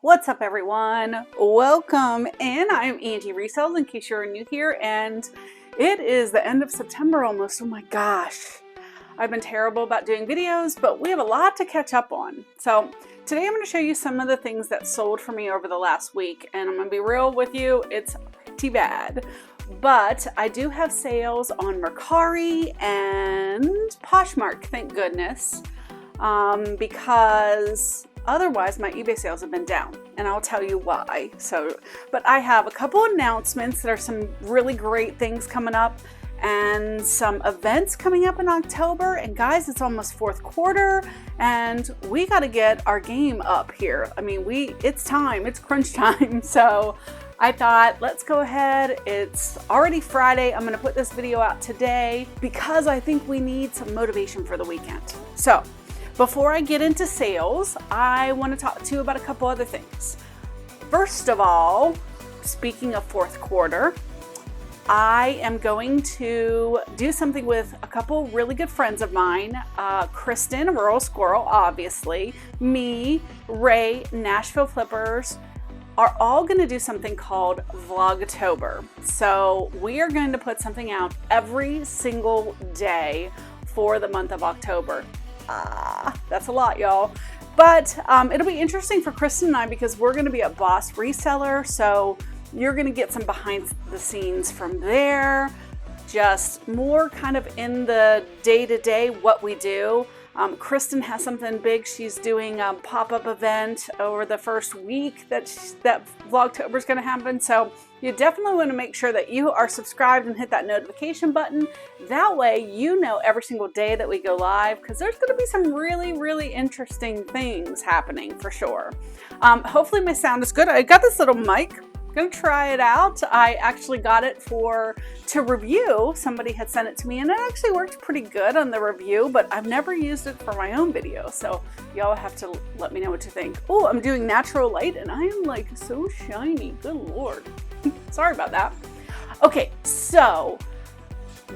What's up, everyone? Welcome in. I'm Angie Resells, in case you're new here, and it is the end of September almost. Oh my gosh. I've been terrible about doing videos, but we have a lot to catch up on. So today I'm going to show you some of the things that sold for me over the last week, and I'm going to be real with you, it's pretty bad. But I do have sales on Mercari and Poshmark, thank goodness, because otherwise my eBay sales have been down, and I'll tell you why. But I have a couple announcements. There are some really great things coming up and some events coming up in October. And guys, it's almost fourth quarter and we got to get our game up here. I mean, it's time, it's crunch time. So I thought, let's go ahead. It's already Friday. I'm going to put this video out today because I think we need some motivation for the weekend. So before I get into sales, I want to talk to you about a couple other things. First of all, speaking of fourth quarter, I am going to do something with a couple really good friends of mine, Kristen, Rural Squirrel, obviously, me, Ray, Nashville Flippers, are all going to do something called Vlogtober. So we are going to put something out every single day for the month of October. That's a lot, y'all. But it'll be interesting for Kristen and I because we're going to be a PAWS reseller. So you're going to get some behind the scenes from there, just more kind of in the day-to-day what we do. Kristen has something big. She's doing a pop-up event over the first week that Vlogtober is going to happen. So you definitely want to make sure that you are subscribed and hit that notification button. That way you know every single day that we go live, because there's going to be some really, really interesting things happening for sure. Hopefully my sound is good. I got this little mic. Gonna try it out. I actually got it to review. Somebody had sent it to me and it actually worked pretty good on the review, but I've never used it for my own video. So y'all have to let me know what you think. Oh, I'm doing natural light and I am like so shiny. Good Lord. Sorry about that. Okay, so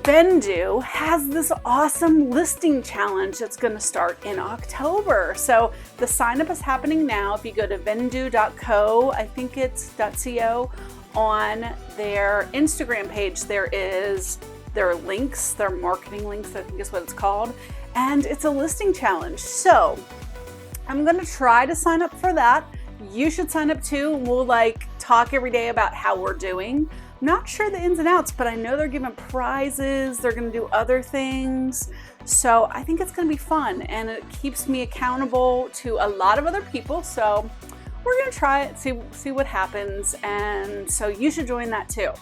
Vendu has this awesome listing challenge that's going to start in October. So the sign up is happening now. If you go to vendoo.co, I think it's .co, on their Instagram page, there are links, their marketing links, I think is what it's called. And it's a listing challenge. So I'm going to try to sign up for that. You should sign up too. We'll talk every day about how we're doing. Not sure the ins and outs, but I know they're giving prizes. They're going to do other things. So I think it's going to be fun, and it keeps me accountable to a lot of other people. So we're going to try it, see what happens. And so you should join that too.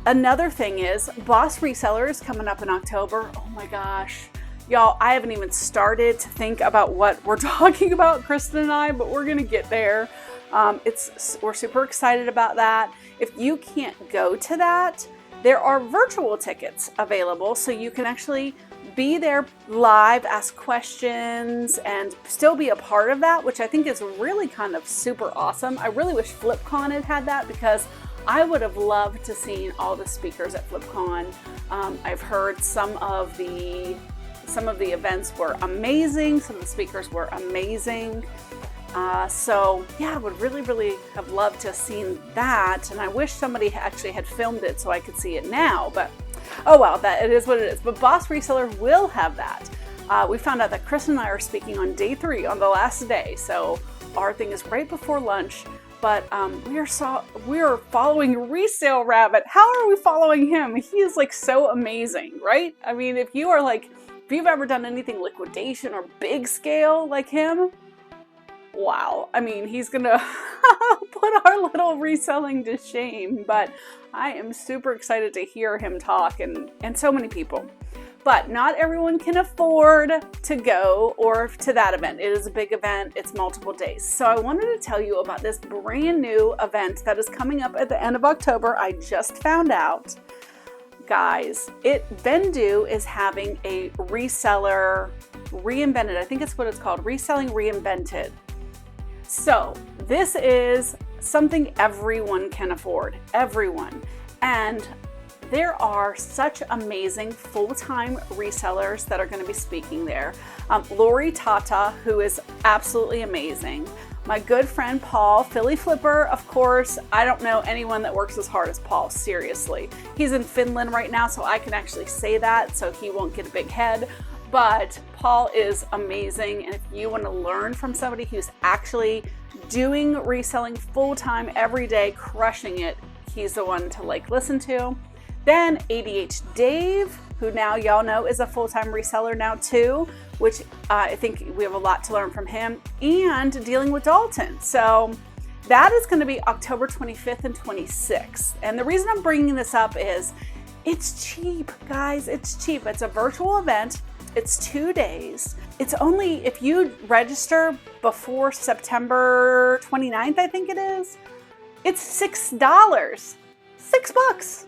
Another thing is PAWS Reseller is coming up in October. Oh my gosh. Y'all, I haven't even started to think about what we're talking about, Kristen and I, but we're going to get there. We're super excited about that. If you can't go to that, there are virtual tickets available, so you can actually be there live, ask questions, and still be a part of that, which I think is really kind of super awesome. I really wish FlipCon had that, because I would have loved to seen all the speakers at FlipCon. I've heard some of the events were amazing. Some of the speakers were amazing. So yeah, I would really, really have loved to have seen that. And I wish somebody actually had filmed it so I could see it now, but oh well, that it is what it is. But PAWS Reseller will have that. We found out that Chris and I are speaking on day 3, on the last day. So our thing is right before lunch, but we are following Reselling Rabbit. How are we following him? He is so amazing, right? I mean, if you've ever done anything liquidation or big scale like him, wow. I mean, he's gonna put our little reselling to shame, but I am super excited to hear him talk, and so many people. But not everyone can afford to go or to that event. It is a big event. It's multiple days. So I wanted to tell you about this brand new event that is coming up at the end of October. I just found out. Guys, Vendu is having a reseller reinvented. I think it's what it's called, Reselling Reinvented. So this is something everyone can afford, everyone. And there are such amazing full-time resellers that are going to be speaking there. Lori Tata, who is absolutely amazing. my good friend Paul, Philly Flipper, of course. I don't know anyone that works as hard as Paul, seriously. He's in Finland right now, so I can actually say that, so he won't get a big head. But Paul is amazing, and if you want to learn from somebody who's actually doing reselling full-time every day, crushing it, he's the one to listen to. Then ADH Dave, who now y'all know is a full-time reseller now too, which I think we have a lot to learn from him, and dealing with Dalton. So that is going to be October 25th and 26th. And the reason I'm bringing this up is it's cheap, guys. It's cheap. It's a virtual event. It's 2 days. It's only, if you register before September 29th, I think it is, it's $6. $6.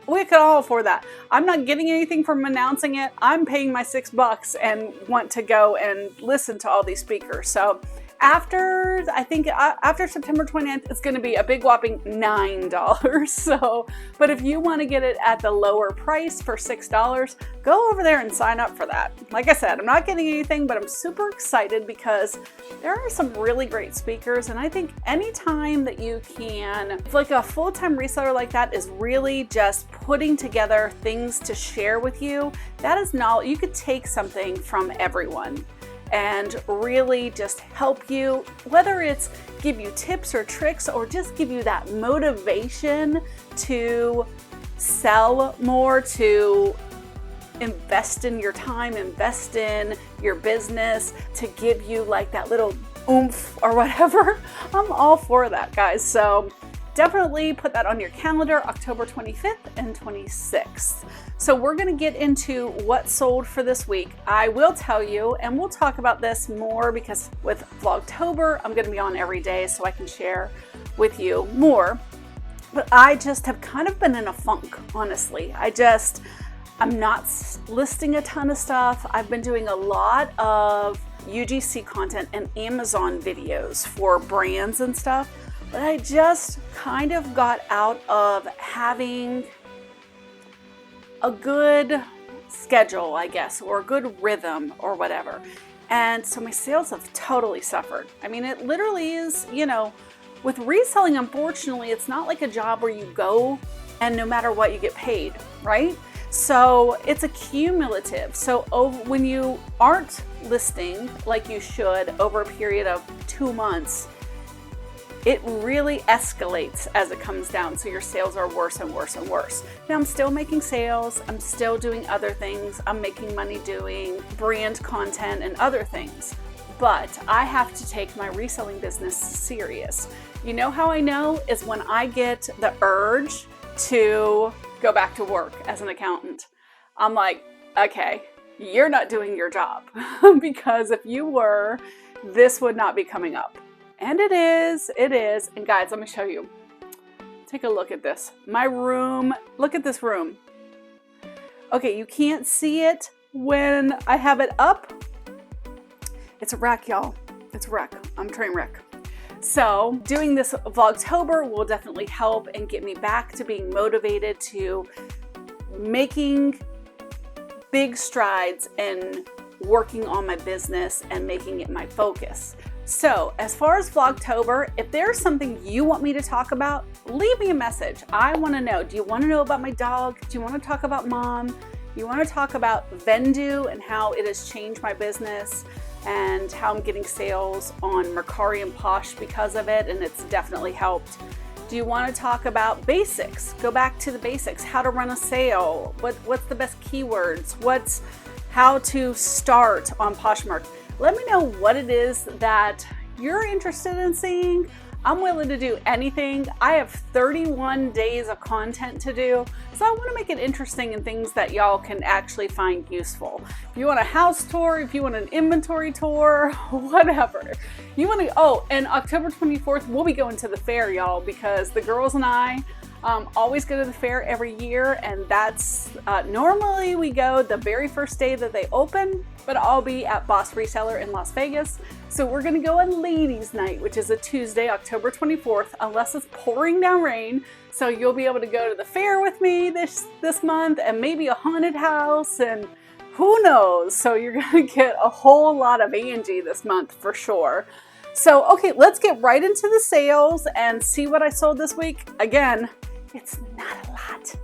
We could all afford that. I'm not getting anything from announcing it. I'm paying my $6 and want to go and listen to all these speakers. So after September 29th, it's going to be a big whopping $9. So, but if you want to get it at the lower price for $6, go over there and sign up for that. Like I said, I'm not getting anything, but I'm super excited because there are some really great speakers. And I think anytime that you can, like a full-time reseller like that is really just putting together things to share with you. That is knowledge. You could take something from everyone and really just help you, whether it's give you tips or tricks or just give you that motivation to sell more, to invest in your time, invest in your business, to give you like that little oomph or whatever. I'm all for that, guys. So definitely put that on your calendar, October 25th and 26th. So we're going to get into what sold for this week. I will tell you, and we'll talk about this more because with Vlogtober, I'm going to be on every day so I can share with you more. But I just have kind of been in a funk, honestly. I'm not listing a ton of stuff. I've been doing a lot of UGC content and Amazon videos for brands and stuff. But I just kind of got out of having a good schedule, I guess, or a good rhythm or whatever. And so my sales have totally suffered. I mean, it literally is, with reselling, unfortunately, it's not like a job where you go and no matter what you get paid, right? So it's a cumulative. So when you aren't listing like you should over a period of 2 months, it really escalates as it comes down. So your sales are worse and worse and worse. Now I'm still making sales. I'm still doing other things. I'm making money doing brand content and other things. But I have to take my reselling business serious. You know how I know is when I get the urge to go back to work as an accountant. I'm like, okay, you're not doing your job because if you were, this would not be coming up. And it is. And guys, let me show you. Take a look at this. My room, look at this room. Okay, you can't see it when I have it up. It's a wreck, y'all. It's a wreck. I'm a train wreck. So doing this Vlogtober will definitely help and get me back to being motivated to making big strides in working on my business and making it my focus. So as far as Vlogtober, if there's something you want me to talk about, leave me a message. I want to know. Do you want to know about my dog? Do you want to talk about mom? Do you want to talk about Vendu and how it has changed my business and how I'm getting sales on Mercari and Plush because of it, and it's definitely helped. Do you want to talk about basics? Go back to the basics. How to run a sale. What's the best keywords? How to start on Poshmark. Let me know what it is that you're interested in seeing. I'm willing to do anything. I have 31 days of content to do, so I want to make it interesting and things that y'all can actually find useful. If you want a house tour, if you want an inventory tour, whatever. And October 24th, we'll be going to the fair, y'all, because the girls and I always go to the fair every year, and that's normally we go the very first day that they open, but I'll be at Boss Reseller in Las Vegas. So we're gonna go on Ladies Night, which is a Tuesday, October 24th, unless it's pouring down rain. So you'll be able to go to the fair with me this month and maybe a haunted house and who knows. So you're gonna get a whole lot of Angie this month for sure. So, okay, let's get right into the sales and see what I sold this week. Again, it's not a lot,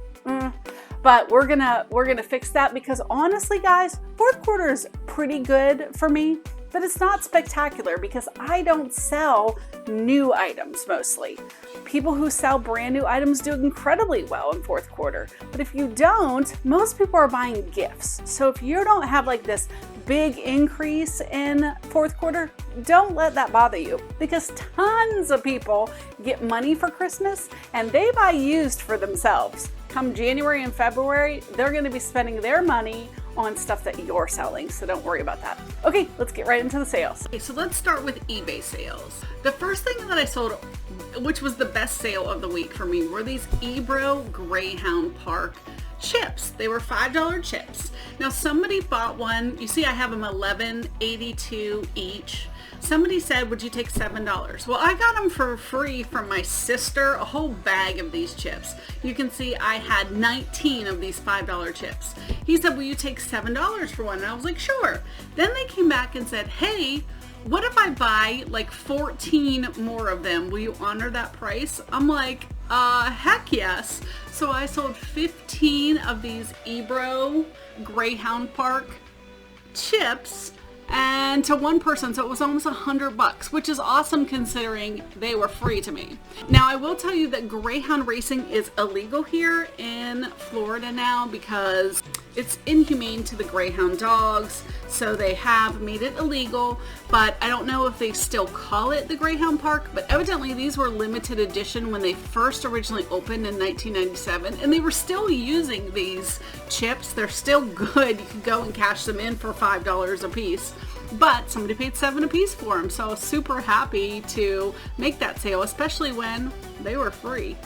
but we're gonna fix that because honestly, guys, fourth quarter is pretty good for me, but it's not spectacular because I don't sell new items mostly. People who sell brand new items do incredibly well in fourth quarter, but if you don't, most people are buying gifts. So if you don't have like this big increase in fourth quarter, don't let that bother you because tons of people get money for Christmas and they buy used for themselves. Come January and February, they're going to be spending their money on stuff that you're selling, so don't worry about that. Okay, let's get right into the sales. Okay, so let's start with eBay sales. The first thing that I sold, which was the best sale of the week for me, were these Ebro Greyhound Park chips. They were $5 chips. Now somebody bought one. You see I have them $11.82 each. Somebody said, would you take $7? Well, I got them for free from my sister, a whole bag of these chips. You can see I had 19 of these $5 chips. He said, will you take $7 for one? And I was like, sure. Then they came back and said, hey, what if I buy like 14 more of them? Will you honor that price? I'm like, heck yes. So I sold 15 of these Ebro Greyhound Park chips and to one person, so it was almost $100, which is awesome considering they were free to me. Now I will tell you that Greyhound racing is illegal here in Florida now because it's inhumane to the Greyhound dogs, so they have made it illegal, but I don't know if they still call it the Greyhound Park, but evidently these were limited edition when they first originally opened in 1997, and they were still using these chips. They're still good. You could go and cash them in for $5 a piece, but somebody paid $7 a piece for them, so I was super happy to make that sale, especially when they were free.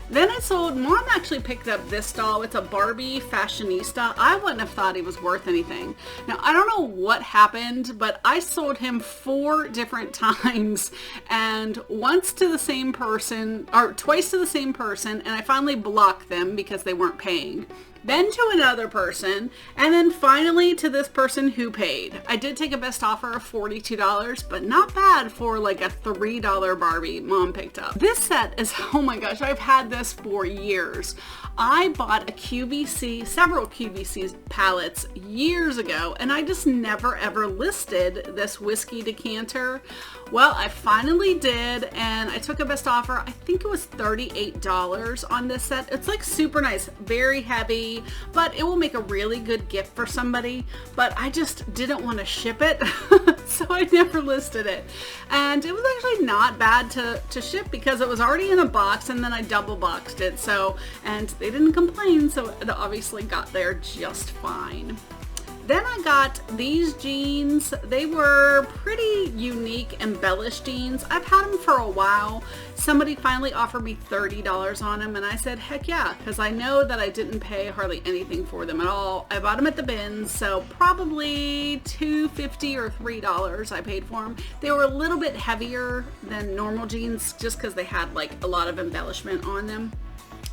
Then I sold, Mom actually picked up this doll. It's a Barbie Fashionista. I wouldn't have thought he was worth anything. Now, I don't know what happened, but I sold him 4 different times and once to the same person, or twice to the same person, and I finally blocked them because they weren't paying. Then to another person, and then finally to this person who paid. I did take a best offer of $42, but not bad for like a $3 Barbie Mom picked up. This set is, oh my gosh, I've had this for years. I bought a QVC, several QVC palettes years ago, and I just never ever listed this whiskey decanter. Well, I finally did, and I took a best offer. I think it was $38 on this set. It's like super nice, very heavy, but it will make a really good gift for somebody, but I just didn't want to ship it, so I never listed it. And it was actually not bad to ship because it was already in a box, and then I double boxed it, so, and they didn't complain, so it obviously got there just fine. Then I got these jeans. They were pretty unique, embellished jeans. I've had them for a while. Somebody finally offered me $30 on them, and I said, heck yeah, because I know that I didn't pay hardly anything for them at all. I bought them at the bins, so probably $2.50 or $3 I paid for them. They were a little bit heavier than normal jeans just because they had like a lot of embellishment on them.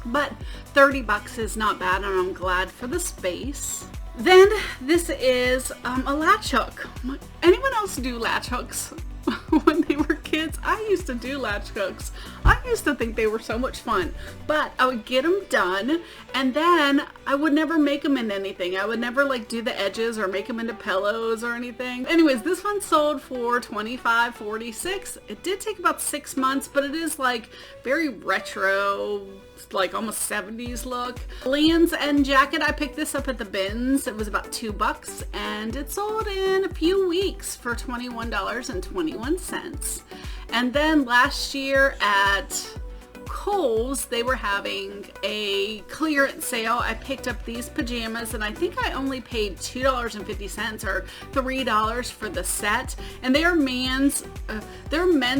But $30 is not bad, and I'm glad for the space. Then this is a latch hook. Anyone else do latch hooks when they were kids? I used to do latch hooks. I used to think they were so much fun, but I would get them done and then I would never make them into anything. I would never like do the edges or make them into pillows or anything. Anyways, this one sold for $25.46. It did take about 6 months, but it is like very retro, like almost 70s look. Lands End jacket, I picked this up at the bins. It was about $2 and it sold in a few weeks for $21.21. And then last year at Kohl's, they were having a clearance sale. I picked up these pajamas and I think I only paid $2.50 or $3 for the set. And they're men's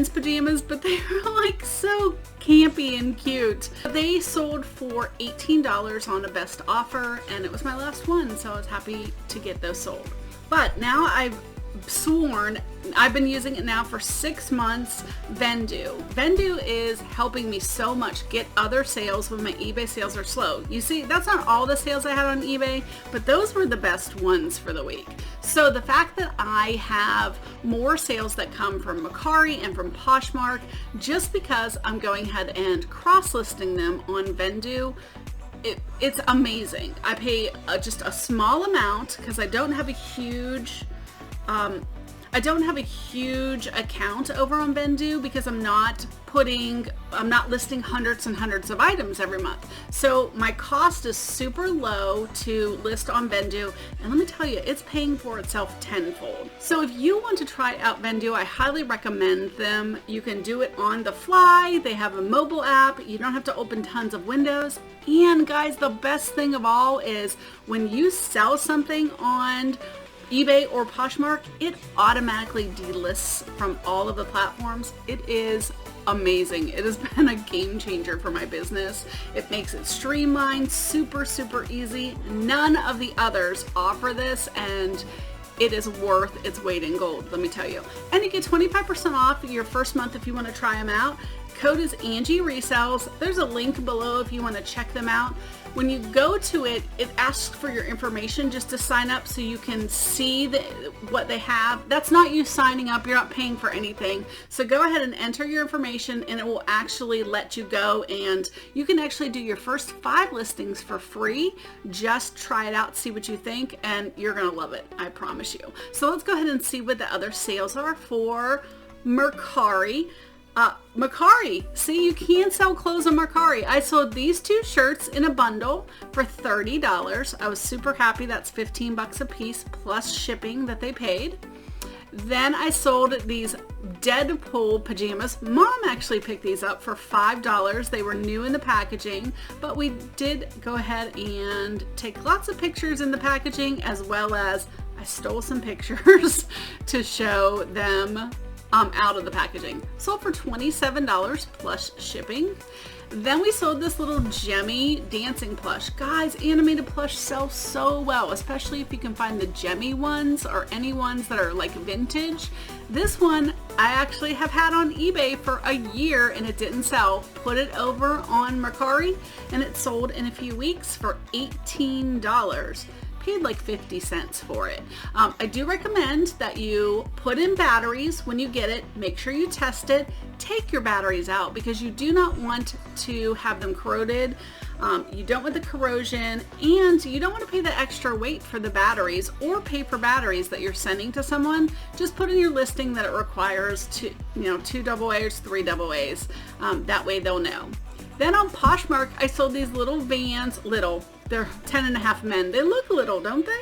pajamas, but they are like so campy and cute. They sold for $18 on a best offer and it was my last one, so I was happy to get those sold. But now I've sworn, I've been using it now for 6 months, Vendoo. Vendoo is helping me so much get other sales when my eBay sales are slow. You see, that's not all the sales I had on eBay, but those were the best ones for the week. So the fact that I have more sales that come from Mercari and from Poshmark, just because I'm going ahead and cross-listing them on Vendoo, it's amazing. I pay just a small amount because I don't have a huge account over on Vendu because I'm not listing hundreds and hundreds of items every month. So my cost is super low to list on Vendu, and let me tell you, it's paying for itself tenfold. So if you want to try out Vendu, I highly recommend them. You can do it on the fly. They have a mobile app. You don't have to open tons of windows. And guys, the best thing of all is when you sell something on eBay or Poshmark, it automatically delists from all of the platforms. It is amazing. It has been a game changer for my business. It makes it streamlined, super easy. None of the others offer this, and it is worth its weight in gold, let me tell you. And you get 25% off your first month if you want to try them out. Code is AngieResells. There's a link below if you want to check them out. When you go to it, it asks for your information just to sign up so you can see what they have. That's not you signing up. You're not paying for anything. So go ahead and enter your information and it will actually let you go, and you can actually do your first 5 listings for free. Just try it out, see what you think, and you're going to love it. I promise you. So let's go ahead and see what the other sales are for Mercari. Mercari, see, you can sell clothes on Mercari. I sold these 2 shirts in a bundle for $30. I was super happy. That's 15 bucks a piece plus shipping that they paid. Then I sold these Deadpool pajamas. Mom actually picked these up for $5. They were new in the packaging, but we did go ahead and take lots of pictures in the packaging, as well as I stole some pictures to show them out of the packaging. Sold for $27 plus shipping. Then we sold this little Genie dancing plush. Guys, animated plush sells so well, especially if you can find the Genie ones or any ones that are like vintage. This one I actually have had on eBay for a year and it didn't sell. Put it over on Mercari and it sold in a few weeks for $18. Paid like 50 cents for it. I do recommend that you put in batteries when you get it. Make sure you test it. Take your batteries out because you do not want to have them corroded. You don't want the corrosion, and you don't want to pay the extra weight for the batteries or pay for batteries that you're sending to someone. Just put in your listing that it requires 2 AA's, 3 AA's. That way they'll know. Then on Poshmark, I sold these little vans, they're 10.5 men. They look little, don't they?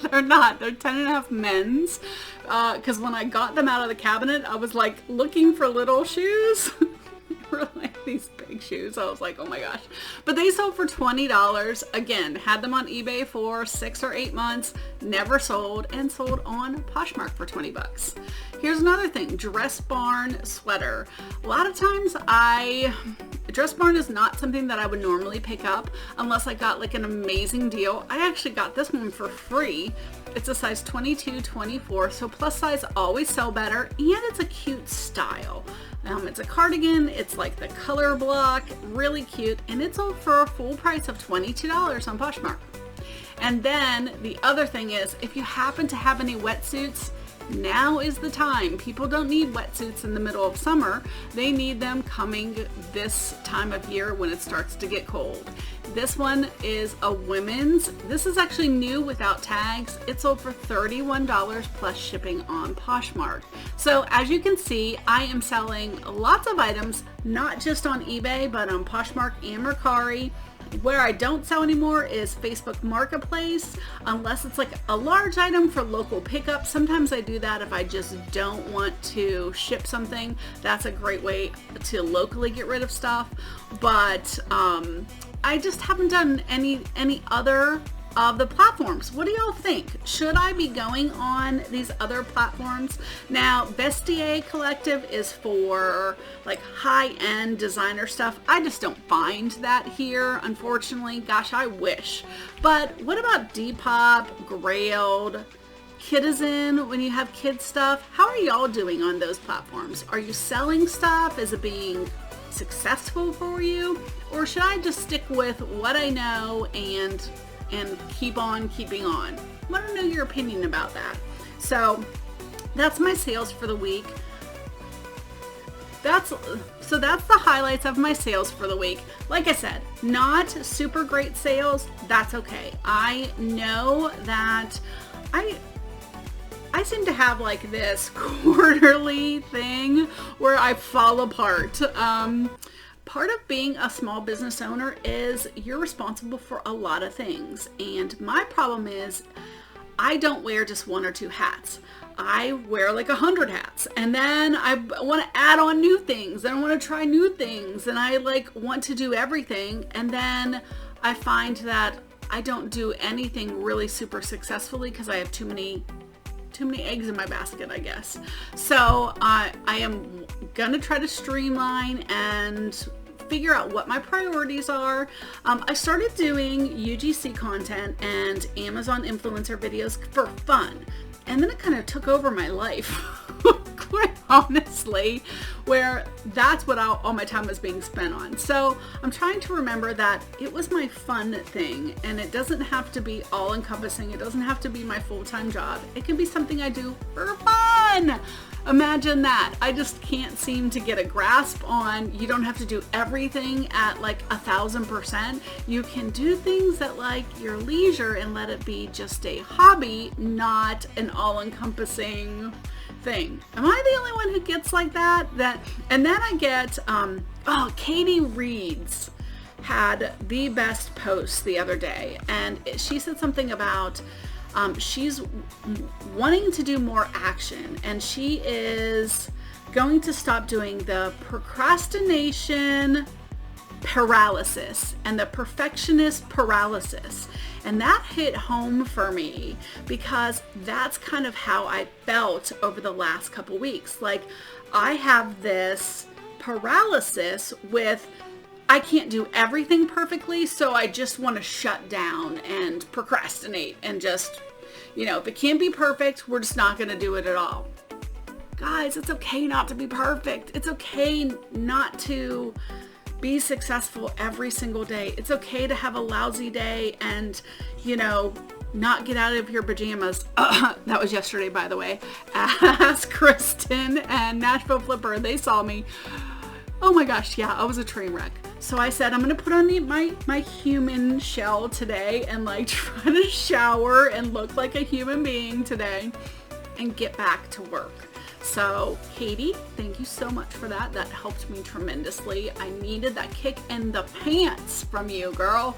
They're not. They're 10.5 men's. Because when I got them out of the cabinet, I was like looking for little shoes. For like these big shoes. I was like, oh my gosh. But they sold for $20. Again, had them on eBay for 6 or 8 months. Never sold, and sold on Poshmark for 20 bucks. Here's another thing, Dress Barn sweater. A lot of times Dress Barn is not something that I would normally pick up unless I got like an amazing deal. I actually got this one for free. It's a size 22, 24, so plus size always sell better, and it's a cute style. It's a cardigan, it's like the color block, really cute, and it's sold for a full price of $22 on Poshmark. And then the other thing is, if you happen to have any wetsuits, now is the time. People don't need wetsuits in the middle of summer. They need them coming this time of year when it starts to get cold. This one is a women's. This is actually new without tags. It sold for $31 plus shipping on Poshmark. So as you can see, I am selling lots of items, not just on eBay, but on Poshmark and Mercari. Where I don't sell anymore is Facebook Marketplace, unless it's like a large item for local pickup. Sometimes I do that if I just don't want to ship something. That's a great way to locally get rid of stuff. But I just haven't done any other of the platforms. What do y'all think? Should I be going on these other platforms? Now, Vestiaire Collective is for like high-end designer stuff. I just don't find that here, unfortunately. Gosh, I wish. But what about Depop, Grailed, Kidizen, when you have kid stuff. How are y'all doing on those platforms? Are you selling stuff? Is it being successful for you? Or should I just stick with what I know and keep on keeping on? Let me know your opinion about that. So that's my sales for the week. That's the highlights of my sales for the week. Like I said, not super great sales. That's okay. I know that I seem to have like this quarterly thing where I fall apart. Part of being a small business owner is you're responsible for a lot of things. And my problem is I don't wear just one or two hats. I wear like 100 hats, and then I want to add on new things, and I want to try new things, and I like want to do everything, and then I find that I don't do anything really super successfully because I have too many eggs in my basket, I guess. So I am gonna try to streamline and figure out what my priorities are. I started doing UGC content and Amazon influencer videos for fun. And then it kind of took over my life, quite honestly, where that's what all my time was being spent on. So I'm trying to remember that it was my fun thing, and it doesn't have to be all encompassing. It doesn't have to be my full-time job. It can be something I do for fun. Imagine that. I just can't seem to get a grasp on, you don't have to do everything at like 1,000%. You can do things at like your leisure and let it be just a hobby, not an all-encompassing thing. Am I the only one who gets like that? And then I get, Katie Reeds had the best post the other day, and she said something about she's wanting to do more action, and she is going to stop doing the procrastination paralysis and the perfectionist paralysis. And that hit home for me because that's kind of how I felt over the last couple weeks. Like, I have this paralysis with, I can't do everything perfectly, so I just want to shut down and procrastinate and just, if it can't be perfect, we're just not going to do it at all. Guys, it's okay not to be perfect. It's okay not to be successful every single day. It's okay to have a lousy day and, not get out of your pajamas. That was yesterday, by the way. Ask Kristen and Nashville Flipper. They saw me. Oh my gosh, yeah, I was a train wreck. So I said, I'm going to put on my human shell today and like try to shower and look like a human being today and get back to work. So Katie, thank you so much for that. That helped me tremendously. I needed that kick in the pants from you, girl.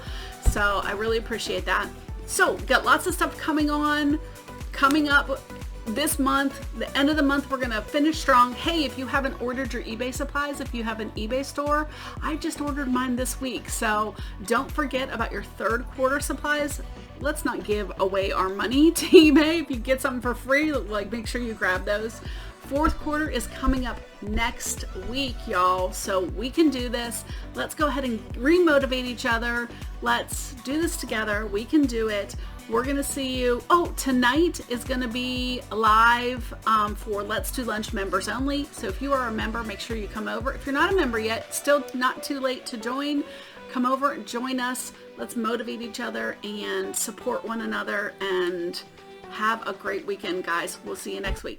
So I really appreciate that. So got lots of stuff coming up this month. The end of the month, we're going to finish strong. Hey, if you haven't ordered your eBay supplies, if you have an eBay store, I just ordered mine this week. So don't forget about your third quarter supplies. Let's not give away our money to eBay. If you get something for free, like make sure you grab those. Fourth quarter is coming up next week, y'all. So we can do this. Let's go ahead and re-motivate each other. Let's do this together. We can do it. We're going to see you. Oh, tonight is going to be live for Let's Do Lunch members only. So if you are a member, make sure you come over. If you're not a member yet, still not too late to join. Come over and join us. Let's motivate each other and support one another and have a great weekend, guys. We'll see you next week.